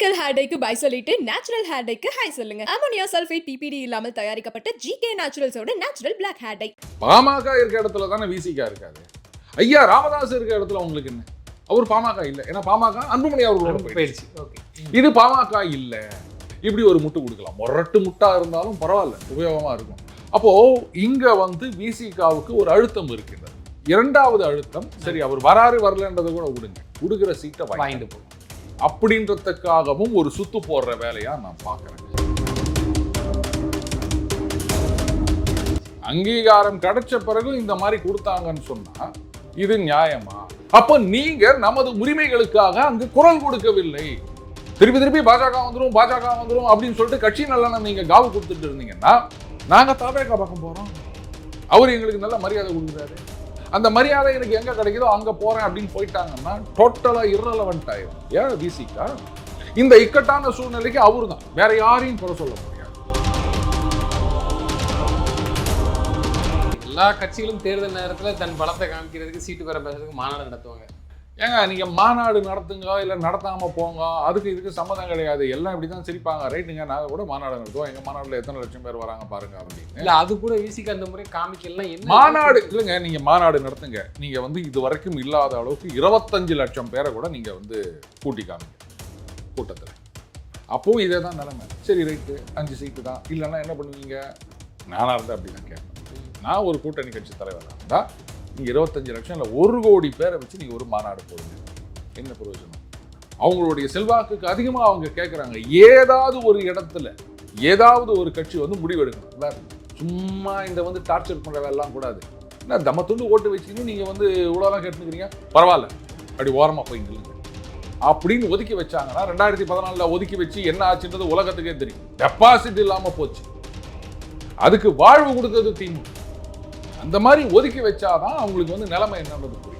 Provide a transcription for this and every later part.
Chemical hair டைக்கு bye சொல்லிட்டு natural hair டைக்கு ஹை சொல்லுங்க. அமோனியா சல்ஃபேட் பிபிடி இல்லாமல் தயாரிக்கப்பட்ட ஜிகே நேச்சுரல்ஸோட நேச்சுரல் பிளாக் ஹேர் டை. பாமக இருக்க இடத்துல தானே விசிகா இருக்காது. ஐயா ராமதாஸ் இருக்க இடத்துல உங்களுக்கு என்ன? அவர் பாமக இல்ல. ஏன்னா பாமக அன்புமணி அவர்களோட போயிடுச்சு. இது பாமக இல்ல. இப்படி ஒரு முட்டு கொடுக்கலாம். மொரட்டு முட்டா இருந்தாலும் பரவாயில்ல, உபயோகமா இருக்கும். அப்போ இங்க வந்து விசிகாவுக்கு ஒரு அழுத்தம் இருக்கின்றது. இரண்டாவது அழுத்தம், சரி அவர் வராரு வரலன்றதை கூட விடுங்க, கொடுக்குற சீட்டை வாங்கிட்டு போகும் அப்படின்றதுக்காகவும் ஒரு சுத்து போடுற வேலையா நான் பார்க்கிறேன். அங்கீகாரம் கிடைச்ச பிறகு இந்த மாதிரி கொடுத்தாங்கன்னு சொன்னா இது நியாயமா? அப்ப நீங்க நமது உரிமைகளுக்காக அங்கு குரல் கொடுக்கவில்லை. திருப்பி திருப்பி பாஜக வந்துரும் அப்படின்னு சொல்லிட்டு கட்சி நல்லெண்ணம் நீங்க காவு கொடுத்துட்டு இருந்தீங்கன்னா நாங்க தவேக பக்கம் போறோம். அவர் எங்களுக்கு நல்ல மரியாதை கொடுக்குறாரு. அந்த மரியாதை எனக்கு எங்க கிடைக்குதோ அங்க போறேன் அப்படின்னு போயிட்டாங்கன்னா டோட்டலா இரலவென்ட் ஆயிடும். ஏன் விசிகா இந்த இக்கட்டான சூழ்நிலைக்கு அவரு தான், வேற யாரையும் குறை சொல்ல முடியாது. எல்லா கட்சிகளும் தேர்தல் நேரத்தில் தன் பலத்தை காமிக்கிறதுக்கு சீட்டு பெற பேசுறதுக்கு மாநாடு நடத்துவாங்க. ஏங்க நீங்க மாநாடு நடத்துங்க இல்லை நடத்தாம போங்க, அதுக்கு இதுக்கு சம்மதம் கிடையாது. எல்லாம் இப்படி தான் சிரிப்பாங்க. ரைட்டுங்க, நாங்கள் கூட மாநாடு நடத்துவோம், எங்க மாநாடுல எத்தனை லட்சம் பேர் வராங்க பாருங்க அப்படின்னு. இல்லை அது கூட விசிக்கு அந்த முறை காமிக்கலாம். என்ன மாநாடு இல்லைங்க, நீங்க மாநாடு நடத்துங்க. நீங்க வந்து இது வரைக்கும் இல்லாத அளவுக்கு 25 லட்சம் பேரை கூட நீங்க வந்து கூட்டி காமிங்க கூட்டத்தில். அப்பவும் இதே தான் நிலைமை. சரி ரைட்டு 5 சீட்டு தான், இல்லைன்னா என்ன பண்ணுவீங்க? நானா இருந்தா அப்படி தான் கேட்பேன். நான் ஒரு கூட்டணி கட்சி தலைவராக இருந்தா நீங்க 25 லட்சம் இல்லை 1 கோடி பேரை வச்சு நீங்க ஒரு மாநாடு போடுங்க, என்ன பிரயோஜனம்? அவங்களுடைய செல்வாக்குக்கு அதிகமாக அவங்க கேட்குறாங்க. ஏதாவது ஒரு இடத்துல ஏதாவது ஒரு கட்சி வந்து முடிவெடுக்கணும். சும்மா இந்த வந்து டார்ச்சர் பண்ணுற வேலைலாம் கூடாது. என்ன தம்மத்துண்டு ஓட்டு வச்சுக்கின்னு நீங்கள் வந்து இவ்வளோலாம் கேட்டுக்கிறீங்க, பரவாயில்ல அப்படி ஓரமாக போய் நில்லுங்க அப்படின்னு ஒதுக்கி வச்சாங்கன்னா 2014 ஒதுக்கி வச்சு என்ன ஆச்சுன்றது உலகத்துக்கே தெரியும். டெபாசிட் இல்லாமல் போச்சு. அதுக்கு வாழ்வு கொடுத்தது திமுக. அந்த மாதிரி ஒதுக்கி வச்சாதான் அவங்களுக்கு வந்து நிலைமை என்னன்றது புரியும்.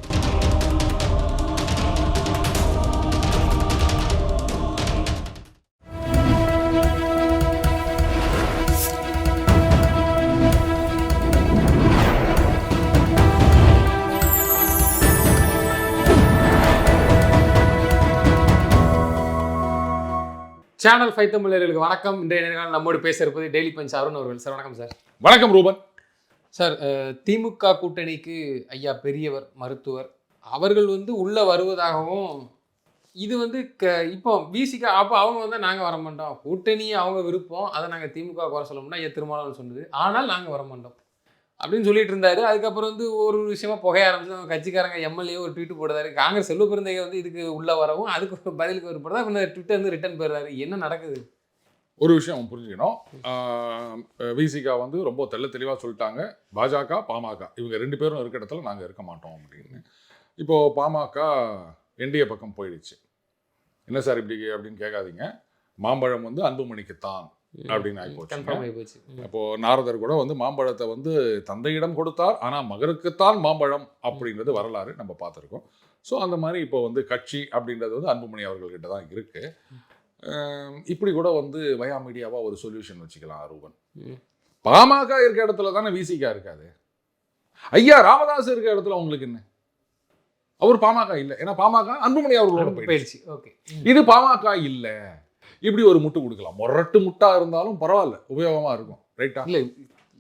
சேனல் 5 தமிழர்களுக்கு வணக்கம். இன்றைய நேரம் நம்மோடு பேச இருப்பது டெய்லி பஞ்ச் அருண் அவர்கள். சார் வணக்கம். சார் வணக்கம் ரூபன். சார், திமுக கூட்டணிக்கு ஐயா பெரியவர் மருத்துவர் அவர்கள் வந்து உள்ள வருவதாகவும், இது வந்து இப்போ விசிக அப்போ அவங்க வந்து நாங்கள் வர மாட்டோம், கூட்டணி அவங்க விருப்பம், அதை நாங்கள் திமுக குறை சொல்ல முடியும் ஐயா திருமாவளவன் சொன்னது, ஆனால் நாங்கள் வர மாட்டோம் அப்படின்னு சொல்லிட்டு இருந்தாரு. அதுக்கப்புறம் வந்து ஒரு விஷயமா புகைய ஆரம்பிச்சு அவங்க கட்சிக்காரங்க எம்எல்ஏ ஒரு ட்வீட் போடுறாரு. காங்கிரஸ் செல்வ பெருந்தகை வந்து இதுக்கு உள்ள வரவும் அதுக்கு பதிலுக்கு ஒரு போடுறா, இந்த ட்விட்டர் வந்து ரிட்டர்ன் போயிடுறாரு. என்ன நடக்குது? ஒரு விஷயம் புரிஞ்சுக்கணும். விசிகா வந்து ரொம்ப தெளிவாக சொல்லிட்டாங்க, பாஜக பாமக இவங்க 2 பேரும் இருக்க இடத்துல நாங்கள் இருக்க மாட்டோம் அப்படின்னு. இப்போது பாமக என்டிஏ பக்கம் போயிடுச்சு. என்ன சார் இப்படி அப்படின்னு கேட்காதீங்க, மாம்பழம் வந்து அன்புமணிக்குத்தான் அப்படின்னு ஆகிப்போச்சு. அப்போது நாரதர் கூட வந்து மாம்பழத்தை வந்து தந்தையிடம் கொடுத்தார், ஆனால் மகனுக்குத்தான் மாம்பழம் அப்படின்றது வரலாறு நம்ம பார்த்துருக்கோம். ஸோ அந்த மாதிரி இப்போ வந்து கட்சி அப்படின்றது வந்து அன்புமணி அவர்கள்கிட்ட தான் இருக்குது. இப்படி கூட வந்து வயா மீடியாவா ஒரு சொல்யூஷன் வச்சுக்கலாம் ரூபன். பாமக இருக்க இடத்துல தானே விசிகா இருக்காது. ஐயா ராமதாஸ் இருக்க இடத்துல உங்களுக்கு என்ன? அவர் பாமக இல்லை. ஏன்னா பாமக அன்புமணி அவர்களோட போயிடுச்சு. இது பாமக இல்ல. இப்படி ஒரு முட்டு கொடுக்கலாம். மொரட்டு முட்டா இருந்தாலும் பரவாயில்ல, உபயோகமா இருக்கும். ரைட்டா? இல்லை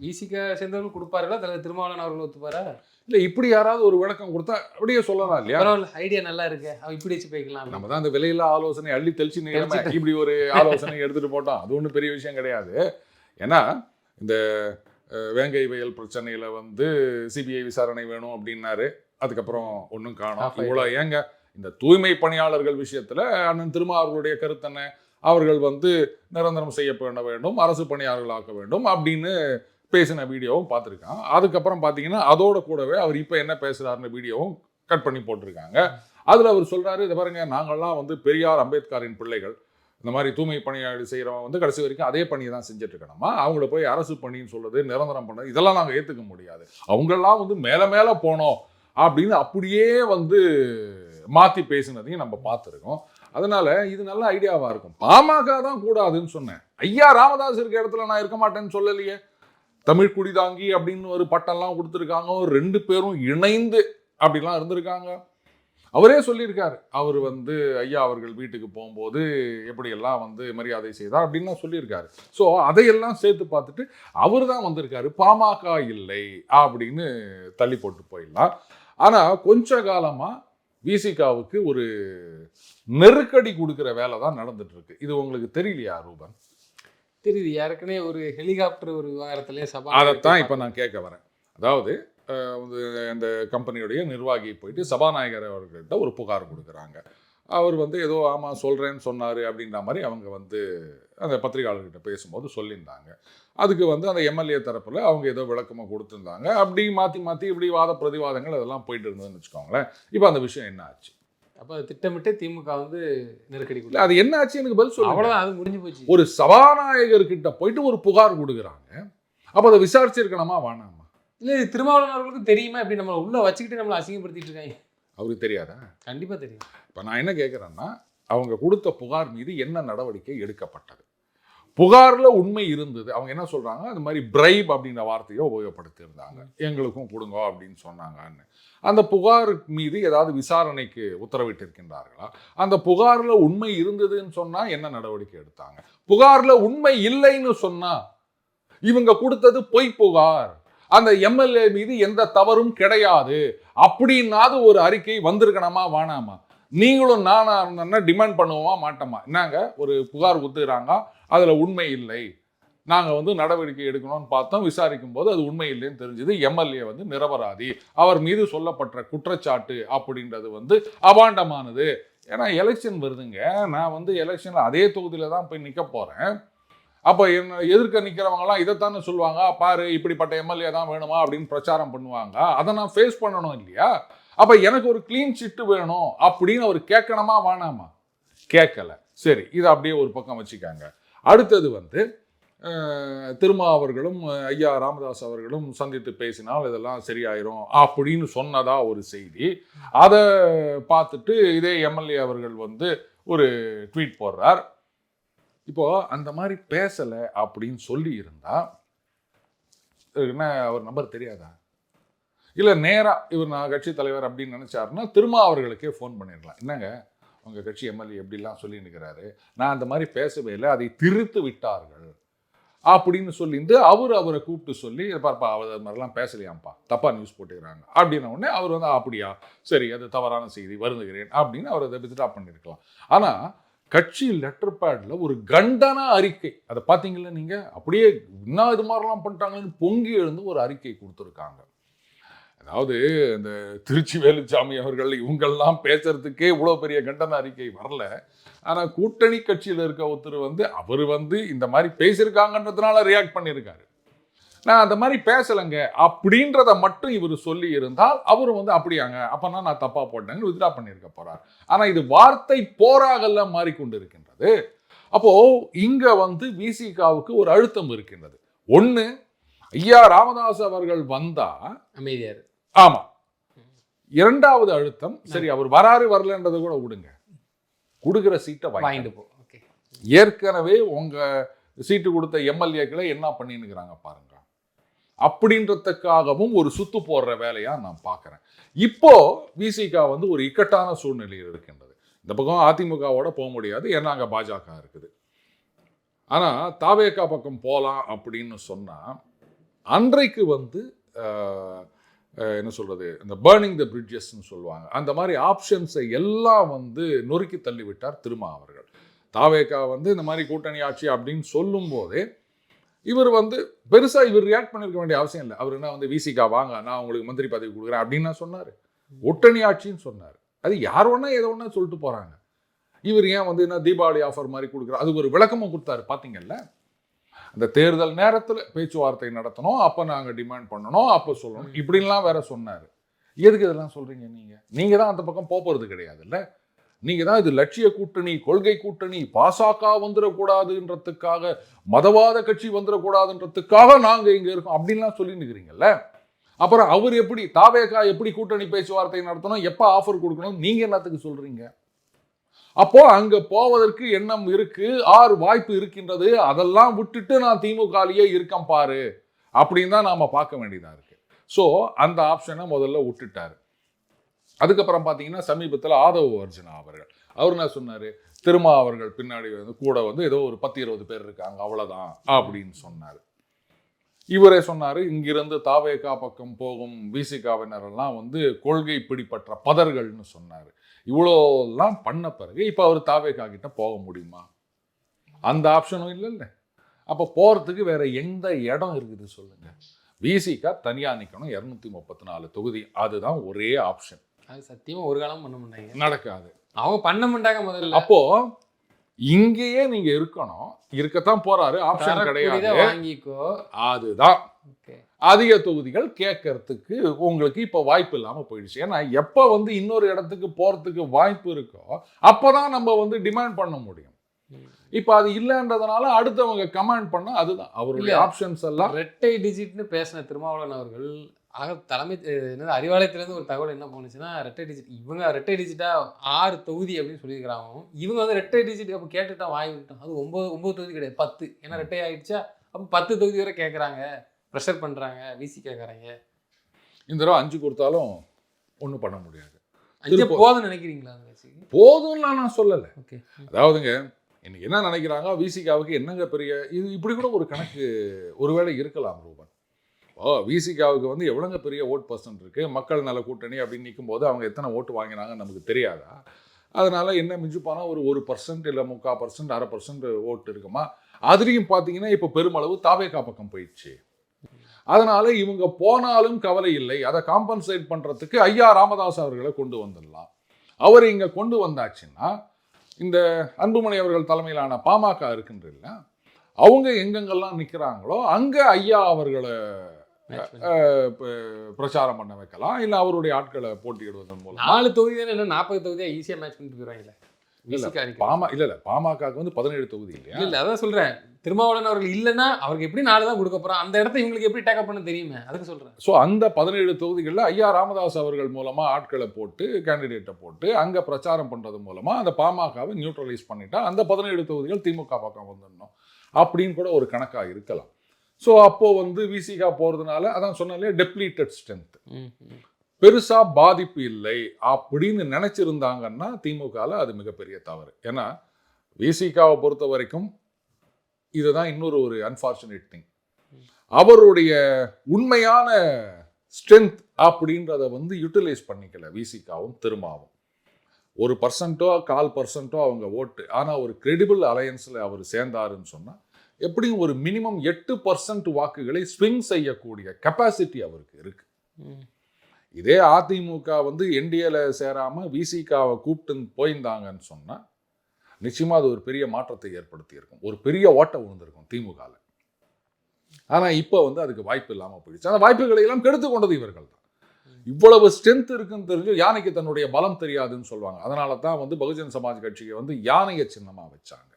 விசிகா சேர்ந்தவர்கள் கொடுப்பாருல, தலைவர் திருமாவளவன் அவர்கள் ஒத்துப்பாரா? இல்லை இப்படி யாராவது ஒரு விளக்கம் கொடுத்தா அப்படியே சொல்லலாம் இல்லையா? பரவாயில்ல, ஐடியா நல்லா இருக்கு, அவன் இப்படி வச்சு போய்க்கலாம். நம்ம தான் அந்த விலையில்லா ஆலோசனை அள்ளி தெளிச்சு இப்படி ஒரு ஆலோசனை எடுத்துட்டு போட்டோம். அது ஒன்றும் பெரிய விஷயம் கிடையாது. ஏன்னா இந்த வேங்கை வயல் பிரச்சனையில வந்து சிபிஐ விசாரணை வேணும் அப்படின்னாரு. அதுக்கப்புறம் ஒன்றும் காணோம். இவ்வளோ ஏங்க இந்த தூய்மை பணியாளர்கள் விஷயத்துல அண்ணன் திருமாவர்களுடைய கருத்து என்ன? அவர்கள் வந்து நிரந்தரம் செய்யப்பட வேண்டும், அரசு பணியாளர்களாக்க வேண்டும் அப்படின்னு பேசின வீடியோவும் பார்த்துருக்கான். அதுக்கப்புறம் பார்த்தீங்கன்னா அதோட கூடவே அவர் இப்போ என்ன பேசுகிறாருன்னு வீடியோவும் கட் பண்ணி போட்டிருக்காங்க. அதில் அவர் சொல்கிறாரு, இதை பாருங்க, நாங்கள்லாம் வந்து பெரியார் அம்பேத்கரின் பிள்ளைகள், இந்த மாதிரி தூய்மை பணியாளர் செய்கிறவங்க வந்து கடைசி வரைக்கும் அதே பணியை தான் செஞ்சுட்டு இருக்கணுமா, அவங்கள போய் அரசு பணின்னு சொல்றது, நிரந்தரம் பண்ணது, இதெல்லாம் நாங்கள் ஏற்றுக்க முடியாது, அவங்கெல்லாம் வந்து மேலே மேலே போனோம் அப்படின்னு அப்படியே வந்து மாற்றி பேசினதையும் நம்ம பார்த்துருக்கோம். அதனால இது நல்ல ஐடியாவாக இருக்கும். பாமக தான் கூடாதுன்னு சொன்னேன். ஐயா ராமதாஸ் இருக்க இடத்துல நான் இருக்க மாட்டேன்னு சொல்லலையே. தமிழ் குடிதாங்கி அப்படின்னு ஒரு பட்டம்லாம் கொடுத்துருக்காங்க. 2 பேரும் இணைந்து அப்படிலாம் இருந்திருக்காங்க. அவரே சொல்லியிருக்காரு. அவர் வந்து ஐயா அவர்கள் வீட்டுக்கு போகும்போது எப்படியெல்லாம் வந்து மரியாதை செய்தார் அப்படின்னு சொல்லியிருக்காரு. ஸோ அதையெல்லாம் சேர்த்து பார்த்துட்டு அவர் தான் வந்திருக்காரு, பாமக இல்லை அப்படின்னு தள்ளி போட்டு போயிடலாம். ஆனால் கொஞ்ச காலமாக விசிகாவுக்கு ஒரு நெருக்கடி கொடுக்குற வேலை தான் நடந்துட்டு இருக்கு. இது உங்களுக்கு தெரியலையா ரூபன்? தெரியுது. ஏற்கனவே ஒரு ஹெலிகாப்டர் ஒரு விவகாரத்திலே அதைத்தான் இப்போ நான் கேட்க வரேன். அதாவது அந்த கம்பெனியுடைய நிர்வாகி போயிட்டு சபாநாயகர் அவர்கள்ட்ட ஒரு புகார் கொடுக்குறாங்க. அவர் வந்து ஏதோ ஆமாம் சொல்கிறேன்னு சொன்னார் அப்படின்ற மாதிரி அவங்க வந்து அந்த பத்திரிகையாளர்கிட்ட பேசும்போது சொல்லியிருந்தாங்க. அதுக்கு வந்து அந்த எம்எல்ஏ தரப்பில் அவங்க ஏதோ விளக்கமாக கொடுத்துருந்தாங்க. அப்படி மாற்றி மாற்றி இப்படி வாத பிரதிவாதங்கள் அதெல்லாம் போயிட்டு இருந்ததுன்னு வச்சுக்கோங்களேன். இப்போ அந்த விஷயம் என்ன ஆச்சு? அப்போ அது திட்டமிட்டு திமுக வந்து நெருக்கடி இல்லை, அது என்ன ஆச்சு எனக்கு பதில் சொல்லுங்க. அவ்வளோதான், அது முடிஞ்சு போச்சு. ஒரு சபாநாயகர்கிட்ட போயிட்டு ஒரு புகார் கொடுக்குறாங்க. அப்போ அதை விசாரிச்சிருக்கணுமா வேணாமா? இல்லை, திருமாவளவன் அவர்களுக்கும் தெரியுமா இப்படி நம்மளை உள்ள வச்சுக்கிட்டு நம்மளை அசிங்கப்படுத்திட்டு இருக்காங்க? அவருக்கு தெரியாதா? கண்டிப்பாக தெரியும். இப்போ நான் என்ன கேட்குறேன்னா, அவங்க கொடுத்த புகார் மீது என்ன நடவடிக்கை எடுக்கப்பட்டது? புகாரில் உண்மை இருந்தது. அவங்க என்ன சொல்கிறாங்க, அது மாதிரி பிரைப் அப்படின்ற வார்த்தையை உபயோகப்படுத்தியிருந்தாங்க. எங்களுக்கும் கொடுங்க அப்படின்னு சொன்னாங்கன்னு. அந்த புகார் மீது ஏதாவது விசாரணைக்கு உத்தரவிட்டிருக்கின்றார்களா? அந்த புகாரில் உண்மை இருந்ததுன்னு சொன்னால் என்ன நடவடிக்கை எடுத்தாங்க? புகாரில் உண்மை இல்லைன்னு சொன்னால் இவங்க கொடுத்தது பொய் புகார், அந்த எம்எல்ஏ மீது எந்த தவறும் கிடையாது அப்படின்னாவது ஒரு அறிக்கை வந்திருக்கணுமா வேணாமா? நீங்களும் நானா இருந்தோன்னா டிமாண்ட் பண்ணுவோமா மாட்டோமா? என்னங்க ஒரு புகார் கொடுத்துக்கிறாங்க, அதில் உண்மை இல்லை, நாங்கள் வந்து நடவடிக்கை எடுக்கணும்னு பார்த்தோம், விசாரிக்கும் போது அது உண்மை இல்லைன்னு தெரிஞ்சது, எம்எல்ஏ வந்து நிரபராதி, அவர் மீது சொல்லப்பட்ட குற்றச்சாட்டு அப்படின்றது வந்து அபாண்டமானது. ஏன்னா எலெக்ஷன் வருதுங்க, நான் வந்து எலெக்ஷனில் அதே தொகுதியில் தான் போய் நிற்க போகிறேன். அப்போ என்ன எதிர்க்க நிற்கிறவங்கலாம் இதைத்தானே சொல்லுவாங்க, பாரு இப்படிப்பட்ட எம்எல்ஏ தான் வேணுமா அப்படின்னு பிரச்சாரம் பண்ணுவாங்க. அதை நான் ஃபேஸ் பண்ணணும் இல்லையா? அப்போ எனக்கு ஒரு க்ளீன் சிட்டு வேணும் அப்படின்னு அவர் கேட்கணுமா வேணாமா? கேட்கல. சரி, இதை அப்படியே ஒரு பக்கம் வச்சுக்காங்க. அடுத்தது வந்து திருமா அவர்களும் ஐயா ராமதாஸ் அவர்களும் சந்தித்து பேசினால் இதெல்லாம் சரியாயிரும் அப்படின்னு சொன்னதா ஒரு செய்தி. அதை பார்த்துட்டு இதே எம்எல்ஏ அவர்கள் வந்து ஒரு ட்வீட் போடுறார். இப்போ அந்த மாதிரி பேசலை அப்படின்னு சொல்லி இருந்தா என்ன அவர் நம்பர் தெரியாதா? இல்லை நேராக இவர் நான் கட்சி தலைவர் அப்படின்னு நினைச்சாருன்னா திருமா அவர்களுக்கே ஃபோன் பண்ணிடலாம். என்னங்க உங்கள் கட்சி எம்எல்ஏ எப்படிலாம் சொல்லி நிற்கிறாரு, நான் அந்த மாதிரி பேசவே இல்லை, அதை திருத்து விட்டார்கள் அப்படின்னு சொல்லிட்டு அவரை கூப்பிட்டு சொல்லி பார்ப்பா அவர் அது மாதிரிலாம் பேசலையாம்ப்பா, தப்பா நியூஸ் போட்டுக்கிறாங்க அப்படின்ன உடனே அவர் வந்து அப்படியா சரி அது தவறான செய்தி, வருந்துகிறேன் அப்படின்னு அவர் அதை வித்ட்ரா பண்ணியிருக்கலாம். ஆனால் கட்சி லெட்டர் பேடில் ஒரு கண்டன அறிக்கை, அதை பார்த்தீங்களா நீங்கள், அப்படியே இன்னும் இது மாதிரிலாம் பண்ணிட்டாங்கன்னு பொங்கி எழுந்து ஒரு அறிக்கை கொடுத்துருக்காங்க. அதாவது இந்த திருச்சி வேலுச்சாமி அவர்கள் இவங்கெல்லாம் பேசுறதுக்கே இவ்வளோ பெரிய கண்டன அறிக்கை வரல. ஆனால் கூட்டணி கட்சியில் இருக்க ஒருத்தர் வந்து அவர் வந்து இந்த மாதிரி பேசியிருக்காங்கன்றதுனால ரியாக்ட் பண்ணியிருக்காரு. நான் அந்த மாதிரி பேசலைங்க அப்படின்றத மட்டும் இவர் சொல்லி இருந்தால் அவர் வந்து அப்படியாங்க அப்போனா நான் தப்பாக போட்டேன்னு வித்ட்ரா பண்ணியிருக்க போறார். ஆனால் இது வார்த்தை போராகல மாறிக்கொண்டு இருக்கின்றது. அப்போ இங்க வந்து விசிகாவுக்கு ஒரு அழுத்தம் இருக்கின்றது. ஒன்று, ஐயா ராமதாஸ் அவர்கள் வந்தா அமைதியார். ஆமா. இரண்டாவது அழுத்தம், சரி அவர் வராரு வரலன்றதை கூட விடுங்க, கொடுக்குற சீட்டை வாங்கிட்டு போ. ஏற்கனவே உங்க சீட்டு கொடுத்த எம்எல்ஏக்களை என்ன பண்ணினுக்கிறாங்க பாருங்க அப்படின்றதுக்காகவும் ஒரு சுத்து போடுற வேலையா நான் பார்க்குறேன். இப்போ விசிகா வந்து ஒரு இக்கட்டான சூழ்நிலையில் இருக்கின்றது. இந்த பக்கம் அதிமுகவோட போக முடியாது, ஏன்னா அங்கே பாஜக இருக்குது. ஆனால் தாவேகா பக்கம் போகலாம் அப்படின்னு சொன்னால் அன்றைக்கு வந்து என்ன சொல்கிறது, இந்த பர்னிங் த பிரிட்ஜஸ்ன்னு சொல்லுவாங்க, அந்த மாதிரி ஆப்ஷன்ஸை எல்லாம் வந்து நொறுக்கி தள்ளிவிட்டார் திருமா அவர்கள். தாவேகா வந்து இந்த மாதிரி கூட்டணி ஆட்சி அப்படின்னு சொல்லும் போதே இவர் வந்து பெருசாக இவர் ரியாக்ட் பண்ணியிருக்க வேண்டிய அவசியம் இல்லை. அவர் என்ன வந்து விசிகா வாங்க நான் உங்களுக்கு மந்திரி பதவி கொடுக்குறேன் அப்படின்னு சொன்னார், கூட்டணி ஆட்சின்னு சொன்னார். அது யார் ஒன்றா ஏதோ ஒன்றா சொல்லிட்டு போகிறாங்க. இவர் ஏன் வந்து என்ன தீபாவளி ஆஃபர் மாதிரி கொடுக்குறாரு, அதுக்கு ஒரு விளக்கமும் கொடுத்தாரு. பார்த்தீங்கல்ல, அந்த தேர்தல் நேரத்தில் பேச்சுவார்த்தை நடத்தணும், அப்போ நாங்கள் டிமாண்ட் பண்ணணும், அப்போ சொல்லணும், இப்படின்லாம் வேற சொன்னார். எதுக்கு இதெல்லாம் சொல்கிறீங்க? நீங்கள் தான் அந்த பக்கம் போகிறது கிடையாதுல்ல. நீங்கள் தான் இது லட்சிய கூட்டணி, கொள்கை கூட்டணி, பாசக வந்துடக்கூடாதுன்றதுக்காக, மதவாத கட்சி வந்துடக்கூடாதுன்றதுக்காக நாங்கள் இங்கே இருக்கோம் அப்படின்லாம் சொல்லி நிற்கிறீங்கல்ல. அப்புறம் அவர் எப்படி தாவேகா எப்படி கூட்டணி பேச்சுவார்த்தை நடத்தணும், எப்போ ஆஃபர் கொடுக்கணும், நீங்கள் என்னத்துக்கு சொல்கிறீங்க? அப்போ அங்கே போவதற்கு எண்ணம் இருக்கு, வாய்ப்பு இருக்கின்றது, அதெல்லாம் விட்டுட்டு நான் திமுகலேயே இருக்கேன் பாரு அப்படின்னு தான் நாம் பார்க்க வேண்டியதாக இருக்கு. ஸோ அந்த ஆப்ஷனை முதல்ல விட்டுட்டாரு. அதுக்கப்புறம் பார்த்தீங்கன்னா சமீபத்தில் ஆதவ அர்ஜுனா அவர் என்ன சொன்னார், திருமா அவர்கள் பின்னாடி வந்து கூட வந்து ஏதோ ஒரு 10-20 பேர் இருக்காங்க அவ்வளோதான் அப்படின்னு சொன்னார். இவரே சொன்னார், இங்கிருந்து தாவேகா பக்கம் போகும் விசிகாவினரெல்லாம் வந்து கொள்கை பிடிப்பற்ற பதர்கள்னு சொன்னார். இவ்வளோலாம் பண்ண பிறகு இப்போ அவர் தாவேகா கிட்ட போக முடியுமா? அந்த ஆப்ஷனும் இல்லைல்ல. அப்போ போகிறதுக்கு வேற எந்த இடம் இருக்குது சொல்லுங்க? விசிகா தனியாக நிற்கணும், 234 தொகுதி, அதுதான் ஒரே ஆப்ஷன். அது சத்தியமாக ஒரு காலம் பண்ண மாட்டாங்க, நடக்காது. அவங்க பண்ண மாட்டாங்க முதல்ல. அப்போ இங்கேயே நீங்க இருக்கணும், இருக்கத்தான் போறாரு, ஆப்ஷன் கிடையாது, வாங்கிக்கோ. அதுதான் அதிக தொகுதிகள் கேட்கறதுக்கு உங்களுக்கு இப்ப வாய்ப்பு இல்லாம போயிடுச்சு. ஏன்னா எப்ப வந்து இன்னொரு இடத்துக்கு போறதுக்கு வாய்ப்பு இருக்கோ அப்பதான் நம்ம வந்து டிமாண்ட் பண்ண முடியும். இப்ப அது இல்லைன்றதுனால அடுத்தவங்க கமெண்ட் பண்ண, அதுதான் அவருடைய ஆப்ஷன்ஸ் எல்லாம். ரெட்டை டிஜிட்னு பேசின திருமாவளவன் அவர்கள் தலைமை என்னது அறிவாலயத்திலேருந்து ஒரு தகவல் என்ன போனுச்சுன்னா, ரெட்டை டிஜிட் இவங்க ரெட்டை டிஜிட்டா 6 தொகுதி அப்படின்னு சொல்லியிருக்கிறாங்க. இவங்க வந்து ரெட்டை டிஜிட் அப்போ கேட்டுட்டா வாய் விட்டோம். அது 9 தொகுதி கிடையாது, 10. ஏன்னா ரெட்டை ஆகிடுச்சா, அப்போ 10 தொகுதி வரை கேட்குறாங்க, ப்ரெஷர் பண்ணுறாங்க, விசி கேட்குறாங்க. இந்த தடவை 5 கொடுத்தாலும் ஒன்றும் பண்ண முடியாது. 5 போதும்னு நினைக்கிறீங்களா? போதும்லாம் நான் சொல்லலை. ஓகே, அதாவதுங்க இன்னைக்கு என்ன நினைக்கிறாங்க, விசிகாவுக்கு என்னங்க பெரிய இது, இப்படி கூட ஒரு கணக்கு ஒருவேளை இருக்கலாம் ரூபன். விசிகாவுக்கு வந்து எவ்வளோங்க பெரிய ஓட் பர்சன்ட் இருக்குது, மக்கள் நல கூட்டணி அப்படின்னு நிற்கும் போது அவங்க எத்தனை ஓட்டு வாங்கினாங்கன்னு நமக்கு தெரியாதா? அதனால் என்ன மிஞ்சி போனால் ஒரு 1% இல்லை 3/4%, 1/2% ஓட்டு இருக்குமா? அதுலேயும் பார்த்தீங்கன்னா இப்போ பெருமளவு தாவேகா பக்கம் போயிடுச்சு. அதனால் இவங்க போனாலும் கவலை இல்லை, அதை காம்பன்சேட் பண்ணுறதுக்கு ஐயா ராமதாஸ் அவர்களை கொண்டு வந்துடலாம். அவர் இங்கே கொண்டு வந்தாச்சுன்னா இந்த அன்புமணி அவர்கள் தலைமையிலான பாமக இருக்கின்றன, அவங்க எங்கெங்கெல்லாம் நிற்கிறாங்களோ அங்கே ஐயா அவர்களை பிரச்சாரம் பண்ண வைக்கலாம், இல்லை அவருடைய ஆட்களை போட்டியிடுவதன் மூலம். 4 தொகுதி தானே, இல்லை 40 தொகுதியாக ஈஸியாக மேட்ச் பண்ணிட்டு போயிடுவாங்களே. இல்லை பாமகவுக்கு வந்து 17 தொகுதி இல்லையா? இல்லை அதான் சொல்கிறேன், திருமாவளவன் அவர்கள் இல்லைன்னா அவருக்கு எப்படி 4 தான் கொடுக்க போகிறான், அந்த இடத்த இவங்களுக்கு எப்படி டேக்கப் பண்ண தெரியுமே, அதுக்கு சொல்கிறேன். ஸோ அந்த 17 தொகுதிகளில் ஐயா ராமதாஸ் அவர்கள் மூலமாக ஆட்களை போட்டு கேண்டிடேட்டை போட்டு அங்கே பிரச்சாரம் பண்ணுறது மூலமாக அந்த பாமகவை நியூட்ரலைஸ் பண்ணிட்டா அந்த 17 தொகுதிகள் திமுக பக்கம் வந்துடணும் அப்படின்னு கூட ஒரு கணக்காக இருக்கலாம். ஸோ அப்போது வந்து விசிகா போகிறதுனால அதான் சொன்னாலே டெப்ளீட்டட் ஸ்ட்ரென்த், பெருசாக பாதிப்பு இல்லை அப்படின்னு நினச்சிருந்தாங்கன்னா திமுகவில் அது மிகப்பெரிய தவறு. ஏன்னா விசிகாவை பொறுத்த வரைக்கும் இதுதான் இன்னொரு ஒரு அன்ஃபார்ச்சுனேட் திங், அவருடைய உண்மையான ஸ்ட்ரென்த் அப்படின்றத வந்து யூட்டிலைஸ் பண்ணிக்கல விசிகாவும் திருமாவும். 1%, 1/4% அவங்க ஓட்டு, ஆனால் ஒரு கிரெடிபிள் அலையன்ஸில் அவர் சேர்ந்தாருன்னு சொன்னால் எப்படியும் ஒரு மினிமம் 8% வாக்குகளை ஸ்விங் செய்யக்கூடிய கெப்பாசிட்டி அவருக்கு இருக்கு. இதே அதிமுக வந்து என்டிஏல சேராமல் விசிகாவை கூப்பிட்டு போயிருந்தாங்கன்னு சொன்னால் நிச்சயமாக அது ஒரு பெரிய மாற்றத்தை ஏற்படுத்தி இருக்கும், ஒரு பெரிய ஓட்டை விழுந்திருக்கும் திமுகவில். ஆனால் இப்போ வந்து அதுக்கு வாய்ப்பு இல்லாமல் போயிடுச்சு. அந்த வாய்ப்புகளை எல்லாம் கெடுத்து கொண்டது இவர்கள் தான். இவ்வளவு ஸ்ட்ரென்த் இருக்குன்னு தெரிஞ்சு யானைக்கு தன்னுடைய பலம் தெரியாதுன்னு சொல்லுவாங்க. அதனால தான் வந்து பகுஜன் சமாஜ் கட்சியை வந்து யானையை சின்னமாக வச்சாங்க.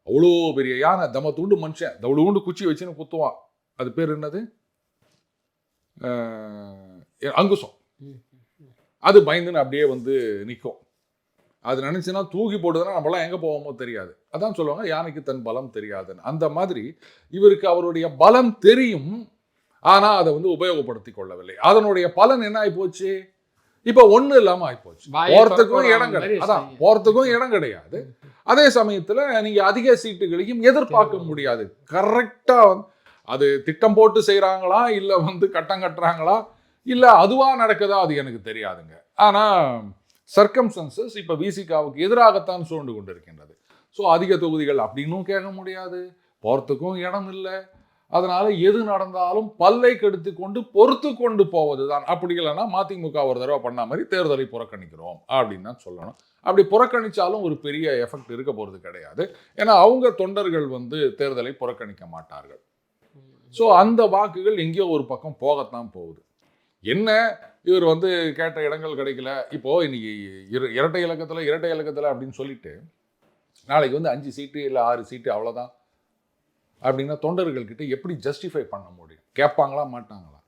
அவ்வளோ பெரிய யானை, தம தூண்டு மனுஷன், அவ்வளோ உண்டு குச்சி வச்சுன்னு குத்துவான், அது பேர் என்னது, அங்குசம், அது பயந்துன்னு அப்படியே வந்து நிற்கும். அது நினச்சின்னா தூக்கி போடுதுன்னா நம்மளாம் எங்கே போவோமோ தெரியாது. அதான் சொல்லுவாங்க யானைக்கு தன் பலம் தெரியாதுன்னு. அந்த மாதிரி இவருக்கு அவருடைய பலம் தெரியும், ஆனால் அதை வந்து உபயோகப்படுத்தி கொள்ளவில்லை. அதனுடைய பலன் என்ன ஆகிப்போச்சு, இப்போ ஒன்றும் இல்லாமல் ஆகிப்போச்சு. போகிறதுக்கும் இடம் கிடையாது, அதான் போகிறதுக்கும் இடம் கிடையாது. அதே சமயத்தில் நீங்கள் அதிக சீட்டுகளையும் எதிர்பார்க்க முடியாது. கரெக்டாக வந்து அது திட்டம் போட்டு செய்கிறாங்களா இல்லை வந்து கட்டம் கட்டுறாங்களா இல்லை அதுவாக நடக்குதா அது எனக்கு தெரியாதுங்க. ஆனால் சர்க்கம்ஸ்டன்சஸ் இப்போ விசிகாவுக்கு எதிராகத்தான் சூழ்ந்து கொண்டு இருக்கின்றது. ஸோ அதிக தொகுதிகள் அப்படின்னும் கேட்க முடியாது, போகிறதுக்கும் இடம் இல்லை. அதனால எது நடந்தாலும் பல்லை கெடுத்து கொண்டு பொறுத்து கொண்டு போவது தான். அப்படி இல்லைன்னா மதிமுக ஒரு தடவை பண்ண மாதிரி தேர்தலை புறக்கணிக்கிறோம் அப்படின்னு தான் சொல்லணும். அப்படி புறக்கணித்தாலும் ஒரு பெரிய எஃபெக்ட் இருக்க போகிறது கிடையாது. ஏன்னா அவங்க தொண்டர்கள் வந்து தேர்தலை புறக்கணிக்க மாட்டார்கள். ஸோ அந்த வாக்குகள் எங்கேயோ ஒரு பக்கம் போகத்தான் போகுது. என்ன இவர் வந்து கேட்ட இடங்கள் கிடைக்கல, இப்போது இன்னைக்கு இரட்டை இலக்கத்தில் அப்படின்னு சொல்லிட்டு நாளைக்கு வந்து 5 சீட்டு இல்லை 6 சீட்டு அவ்வளோதான் அப்படின்னா தொண்டர்கள்கிட்ட எப்படி ஜஸ்டிஃபை பண்ண முடியும்? கேட்பாங்களா மாட்டாங்களா?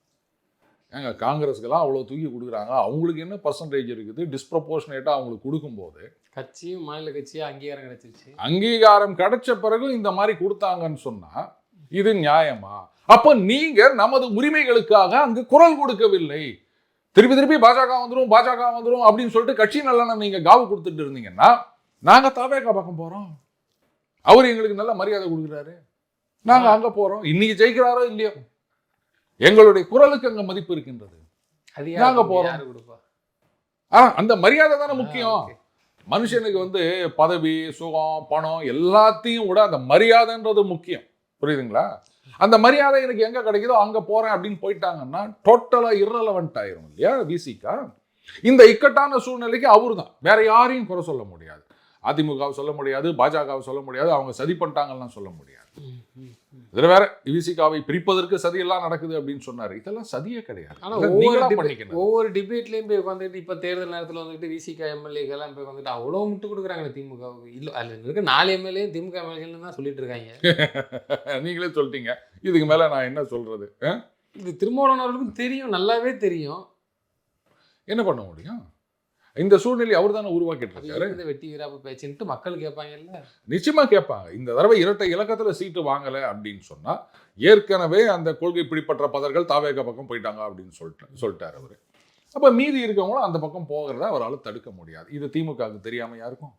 ஏங்க காங்கிரஸுக்கெல்லாம் அவ்வளோ தூக்கி கொடுக்குறாங்க, அவங்களுக்கு என்ன பர்சன்டேஜ் இருக்குது, டிஸ்ப்ரப்போர்ஷனேட்டாக அவங்களுக்கு கொடுக்கும்போது கட்சியும் மாநில கட்சியும் அங்கீகாரம் கிடைச்சிருச்சு. அங்கீகாரம் கிடைச்ச பிறகு இந்த மாதிரி கொடுத்தாங்கன்னு சொன்னால் இது நியாயமா? அப்போ நீங்கள் நமது உரிமைகளுக்காக அங்கு குரல் கொடுக்கவில்லை, திருப்பி பாஜக வந்துரும் அப்படின்னு சொல்லிட்டு கட்சி நல்லெண்ணம் நீங்க காவு கொடுத்துட்டு இருந்தீங்கன்னா நாங்க தாவேகா பக்கம் போறோம், அவர் எங்களுக்கு நல்ல மரியாதை கொடுக்குறாரு, நாங்க அங்க போறோம், இன்னைக்கு ஜெயிக்கிறாரோ இல்லையோ எங்களுடைய குரலுக்கு அங்க மதிப்பு இருக்கின்றது, நாங்க போறோம். அந்த மரியாதை தானே முக்கியம். மனுஷனுக்கு வந்து பதவி, சுகம், பணம் எல்லாத்தையும் விட அந்த மரியாதைன்றது முக்கியம். புரியுதுங்களா? அந்த மரியாதை எனக்கு எங்க கிடைக்குதோ அங்க போறேன் அப்படின்னு போயிட்டாங்கன்னா டோட்டலா இரலவெண்ட் ஆயிரும் இல்லையா விசிகா. இந்த இக்கட்டான சூழ்நிலைக்கு அவரு தான், வேற யாரையும் குறை சொல்ல முடியாது. அதிமுகவை சொல்ல முடியாது, பாஜகவை சொல்ல முடியாது, அவங்க சதி பண்ணிட்டாங்கலாம் சொல்ல முடியாது. இதுல வேற விசிகாவை பிரிப்பதற்கு சதியெல்லாம் நடக்குது அப்படின்னு சொன்னாரு. இதெல்லாம் சதியே கிடையாது. ஆனா ஒவ்வொரு டிபேட்லயும் போய் உட்காந்துட்டு இப்ப தேர்தல் நேரத்துல வந்துட்டு விசிகா எம்எல்ஏக்கு எல்லாம் போய் வந்துட்டு அவ்வளவு முட்டு கொடுக்குறாங்க திமுகவுக்கு. இல்ல அதுல இருக்க 4 எம்எல்ஏ திமுக எம்எல்ஏன்னு தான் சொல்லிட்டு இருக்காங்க. நீங்களே சொல்லிட்டீங்க, இதுக்கு மேல நான் என்ன சொல்றது? இது திருமாவளவன் அவர்களுக்கும் தெரியும், நல்லாவே தெரியும். என்ன பண்ண முடியும்? இந்த சூழ்நிலை அவர் தானே உருவாக்கிட்டு இருக்காரு. இந்த வெட்டி வீராப்பு பேச்சுன்ட்டு மக்கள் கேட்பாங்கல்ல. நிச்சயமா கேட்பாங்க. இந்த தடவை இரட்டை இலக்கத்துல சீட்டு வாங்கல அப்படின்னு சொன்னா ஏற்கனவே அந்த கொள்கை பிடிப்பற்ற பதர்கள் தாவேக பக்கம் போயிட்டாங்க அப்படின்னு சொல்லிட்டாரு அவரு. அப்ப மீதி இருக்கவங்களும் அந்த பக்கம் போகிறத அவரால் தடுக்க முடியாது. இது திமுகவுக்கு தெரியாம யாருக்கும்.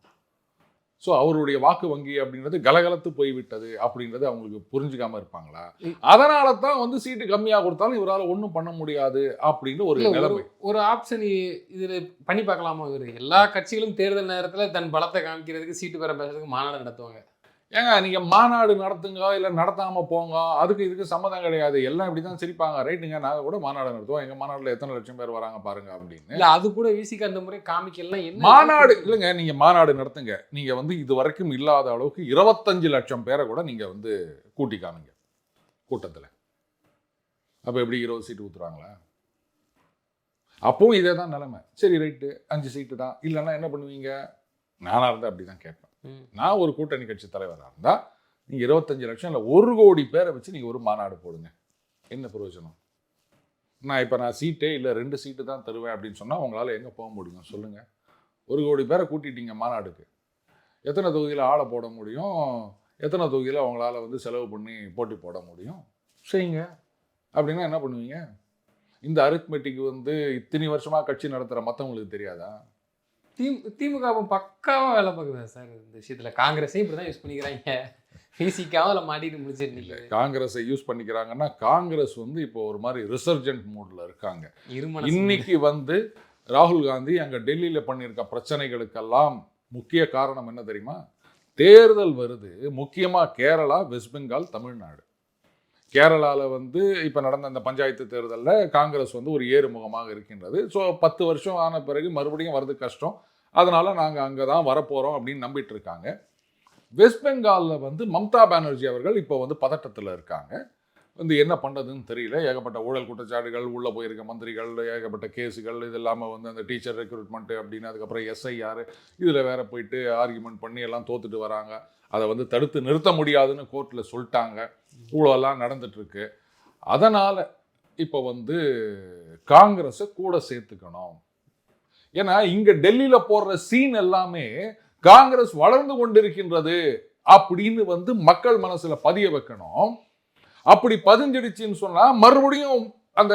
ஸோ அவருடைய வாக்கு வங்கி அப்படின்றது கலகலத்து போய்விட்டது அப்படின்றது அவங்களுக்கு புரிஞ்சுக்காம இருப்பாங்களா? அதனால தான் வந்து சீட்டு கம்மியாக கொடுத்தாலும் இவரால் ஒன்றும் பண்ண முடியாது அப்படின்னு ஒரு நிலைமை. ஒரு ஆப்ஷன் இதில் பண்ணி பார்க்கலாமா? இவர் எல்லா கட்சிகளும் தேர்தல் நேரத்தில் தன் பலத்தை காமிக்கிறதுக்கு சீட்டு பெற பேசுறதுக்கு மாநாடு நடத்துவாங்க. ஏங்க நீங்க மாநாடு நடத்துங்க இல்லை நடத்தாம போங்க, அதுக்கு இதுக்கு சம்மதம் கிடையாது. எல்லாம் இப்படி தான் சிரிப்பாங்க. ரைட்டுங்க, நாங்கள் கூட மாநாடு நடத்துவோம், எங்க மாநாடுல எத்தனை லட்சம் பேர் வராங்க பாருங்க அப்படின்னு. இல்லை அது கூட விசிக்கு அந்த முறை காமிக்கலாம். என்ன மாநாடு இல்லைங்க, நீங்க மாநாடு நடத்துங்க, நீங்க வந்து இது வரைக்கும் இல்லாத அளவுக்கு 25 லட்சம் பேரை கூட நீங்க வந்து கூட்டி காமிங்க கூட்டத்தில். அப்போ எப்படி 20 சீட்டு ஊத்துறாங்களா? அப்பவும் இதே தான் நிலைமை. சரி ரைட்டு 5 சீட்டு தான், இல்லைன்னா என்ன பண்ணுவீங்க? நானாக இருந்தால் அப்படி தான் கேட்பேன். நான் ஒரு கூட்டணி கட்சி தலைவராக இருந்தால் நீங்கள் 25 லட்சம் இல்லை 1 கோடி பேரை வச்சு நீங்கள் ஒரு மாநாடு போடுங்க, என்ன பிரயோஜனம்? நான் சீட்டே இல்லை 2 சீட்டு தான் தருவேன் அப்படின்னு சொன்னால் உங்களால் எங்கே போக முடியும் சொல்லுங்கள்? 1 கோடி பேரை கூட்டிட்டீங்க மாநாடுக்கு, எத்தனை தொகுதியில் ஆளை போட முடியும், எத்தனை தொகுதியில் அவங்களால வந்து செலவு பண்ணி போட்டி போட முடியும்? செய்யுங்க. அப்படின்னா என்ன பண்ணுவீங்க? இந்த அரித்மெட்டிக் வந்து இத்தனை வருஷமாக கட்சி நடத்துகிற மற்றவங்களுக்கு தெரியாதா? திமுக பக்காவாக வேலை பார்க்குதா சார் இந்த விஷயத்தில்? காங்கிரஸே இப்படி தான் யூஸ் பண்ணிக்கிறாங்க. பிசிக்காவும் அதில் மாட்டிட்டு முடிச்சிருந்தீங்க. காங்கிரஸை யூஸ் பண்ணிக்கிறாங்கன்னா காங்கிரஸ் வந்து இப்போ ஒரு மாதிரி ரிசர்ஜென்ட் மூடில் இருக்காங்க. இன்னைக்கு வந்து ராகுல் காந்தி அங்கே டெல்லியில் பண்ணியிருக்க பிரச்சனைகளுக்கெல்லாம் முக்கிய காரணம் என்ன தெரியுமா? தேர்தல் வருது, முக்கியமாக கேரளா, வெஸ்ட் பெங்கால், தமிழ்நாடு. கேரளாவில் வந்து இப்போ நடந்த அந்த பஞ்சாயத்து தேர்தலில் காங்கிரஸ் வந்து ஒரு ஏறுமுகமாக இருக்கின்றது. ஸோ 10 வருஷம் ஆன பிறகு மறுபடியும் வரது கஷ்டம், அதனால் நாங்கள் அங்கே தான் வரப்போகிறோம் அப்படின்னு நம்பிட்டு இருக்காங்க. வெஸ்ட் பெங்காலில் வந்து மம்தா பானர்ஜி அவர்கள் இப்போ வந்து பதட்டத்தில் இருக்காங்க. வந்து என்ன பண்ணுறதுன்னு தெரியல. ஏகப்பட்ட ஊழல் குற்றச்சாட்டுகள், உள்ளே போயிருக்க மந்திரிகள், ஏகப்பட்ட கேஸுகள், இது இல்லாமல் வந்து அந்த டீச்சர் ரெக்ரூட்மெண்ட்டு அப்படின்னு, அதுக்கப்புறம் SIR இதில் வேற போயிட்டு ஆர்கியூமெண்ட் பண்ணி எல்லாம் தோத்துட்டு வராங்க. அதை வந்து தடுத்து நிறுத்த முடியாதுன்னு கோர்ட்டில் சொல்லிட்டாங்க. இவ்வளோலாம் நடந்துட்டுருக்கு. அதனால் இப்போ வந்து காங்கிரஸை கூட சேர்த்துக்கணும். ஏன்னா இங்கே டெல்லியில் போடுற சீன் எல்லாமே காங்கிரஸ் வளர்ந்து கொண்டிருக்கின்றது அப்படின்னு வந்து மக்கள் மனசில் பதிய வைக்கணும். அப்படி பதிஞ்சிடுச்சின்னு சொன்னால் மறுபடியும் அந்த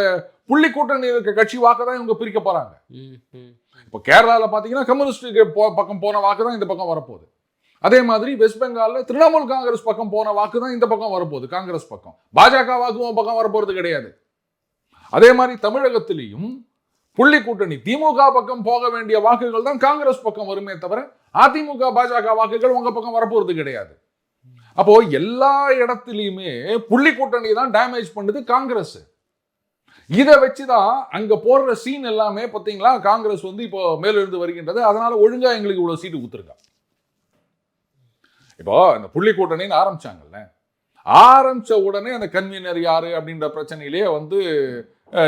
புள்ளி கூட்டணி இருக்க கட்சி வாக்கு தான் இவங்க பிரிக்க போகிறாங்க. இப்போ கேரளாவில் பார்த்தீங்கன்னா கம்யூனிஸ்ட் பக்கம் போன வாக்கு தான் இந்த பக்கம் வரப்போகுது. அதே மாதிரி வெஸ்ட் பெங்காலில் திரிணாமுல் காங்கிரஸ் பக்கம் போன வாக்கு தான் இந்த பக்கம் வரப்போகுது, காங்கிரஸ் பக்கம். பாஜக வாக்குவும் பக்கம் வரப்போகிறது கிடையாது. அதே மாதிரி தமிழகத்திலையும் புள்ளி கூட்டணி திமுக பக்கம் போக வேண்டிய வாக்குகள் தான் காங்கிரஸ் பக்கம் வருமே தவிர அதிமுக பாஜக வாக்குகள் உங்க பக்கம் வரப்போறது கிடையாது. அப்போ எல்லா இடத்துலையுமே புள்ளி கூட்டணி தான் டேமேஜ் பண்ணுது காங்கிரஸ். இதை வச்சுதான் அங்க போடுற சீன் எல்லாமே பார்த்தீங்களா, காங்கிரஸ் வந்து இப்போ மேலிருந்து வருகின்றது, அதனால ஒழுங்கா எங்களுக்கு இவ்வளவு சீட்டு கொடுத்துருக்கா. இப்போ இந்த புள்ளி கூட்டணின்னு ஆரம்பிச்சாங்கல்ல, ஆரம்பிச்ச உடனே அந்த கன்வீனர் யாரு அப்படின்ற பிரச்சனையிலேயே வந்து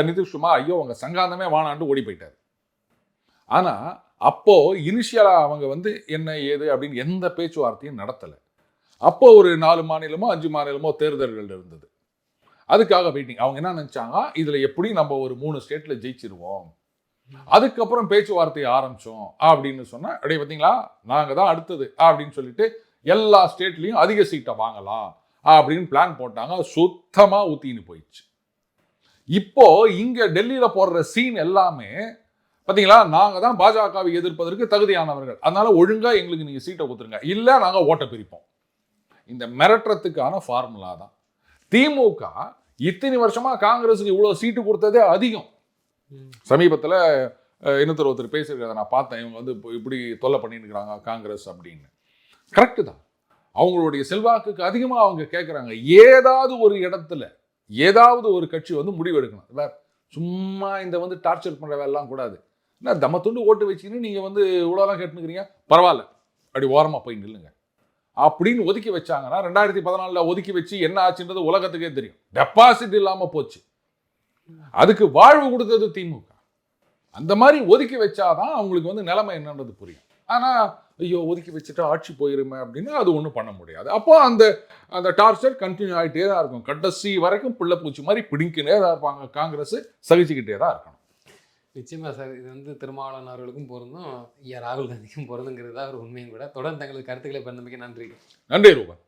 நிதிஷ்குமார் ஐயோ உங்க சங்காந்தமே வானாண்டு ஓடி போயிட்டாரு. ஆனா அப்போ இனிஷியலா அவங்க வந்து என்ன ஏது அப்படின்னு எந்த பேச்சுவார்த்தையும் நடத்தலை. அப்போ ஒரு 4 மாநிலமோ 5 மாநிலமோ தேர்தல்கள் இருந்தது, அதுக்காக வெயிட்டிங். அவங்க என்ன நினைச்சாங்க, இதுல எப்படி நம்ம ஒரு 3 ஸ்டேட்ல ஜெயிச்சிருவோம், அதுக்கப்புறம் பேச்சுவார்த்தையை ஆரம்பிச்சோம் அப்படின்னு சொன்னா அப்படியே பார்த்தீங்களா நாங்க தான் அடுத்தது அப்படின்னு சொல்லிட்டு எல்லா ஸ்டேட்லையும் அதிக சீட்டை வாங்கலாம் அப்படின்னு பிளான் போட்டாங்க. சுத்தமா ஊத்தின்னு போயிடுச்சு. இப்போ இங்க டெல்லியில போடுற சீன் எல்லாமே பாத்தீங்களா, நாங்க தான் பாஜகவை எதிர்ப்பதற்கு தகுதியானவர்கள், அதனால ஒழுங்கா எங்களுக்கு நீங்க சீட்டை கொடுத்துருங்க, இல்ல நாங்க ஓட்ட பிரிப்போம். இந்த மிரட்டுறதுக்கான ஃபார்முலா தான். திமுக இத்தனை வருஷமா காங்கிரஸுக்கு இவ்வளவு சீட்டு கொடுத்ததே அதிகம். சமீபத்துல இன்னொருத்தர் பேசியிருக்கிறத நான் பார்த்தேன். இவங்க வந்து இப்படி தொல்லை பண்ணிட்டு இருக்கிறாங்க காங்கிரஸ் அப்படின்னு. கரெக்டு தான். அவங்களுடைய செல்வாக்குக்கு அதிகமா அவங்க கேட்குறாங்க. ஏதாவது ஒரு இடத்துல ஏதாவது ஒரு கட்சி வந்து முடிவு எடுக்கணும். சும்மா இந்த வந்து டார்ச்சர் பண்ற வேலைலாம் கூடாது. என்ன தம்ம துண்டு ஓட்டு வச்சுக்கின்னு நீங்க வந்து இவ்வளோலாம் கேட்டுக்கிறீங்க, பரவாயில்ல அப்படி ஓரமா போய் நில்லுங்க அப்படின்னு ஒதுக்கி வச்சாங்கன்னா 2014 ஒதுக்கி வச்சு என்ன ஆச்சுன்றது உலகத்துக்கே தெரியும். டெபாசிட் இல்லாம போச்சு. அதுக்கு வாழ்வு கொடுத்தது திமுக. அந்த மாதிரி ஒதுக்கி வச்சாதான் அவங்களுக்கு வந்து நிலைமை என்னன்றது புரியும். ஆனா ஐயோ ஒதுக்கி வச்சுட்டா ஆட்சி போயிருமே அப்படின்னு அது ஒன்றும் பண்ண முடியாது. அப்போ அந்த அந்த டார்ச்சர் கண்டினியூ ஆகிட்டே தான் இருக்கும். கடைசி வரைக்கும் பிள்ளை பூச்சி மாதிரி பிடிக்கினே தான் இருப்பாங்க. காங்கிரஸ் சகிச்சுக்கிட்டே தான் இருக்கணும். நிச்சயமா சார். இது வந்து திருமாவளவன் அவர்களுக்கும் பொருந்தும், ஐயா ராகுல் காந்திக்கும் பொருந்துங்கிறது தான் ஒரு உண்மையும் கூட. தொடர்ந்து தங்களது கருத்துக்களை பண்ணமைக்கு நன்றி. நன்றி ரூபன்.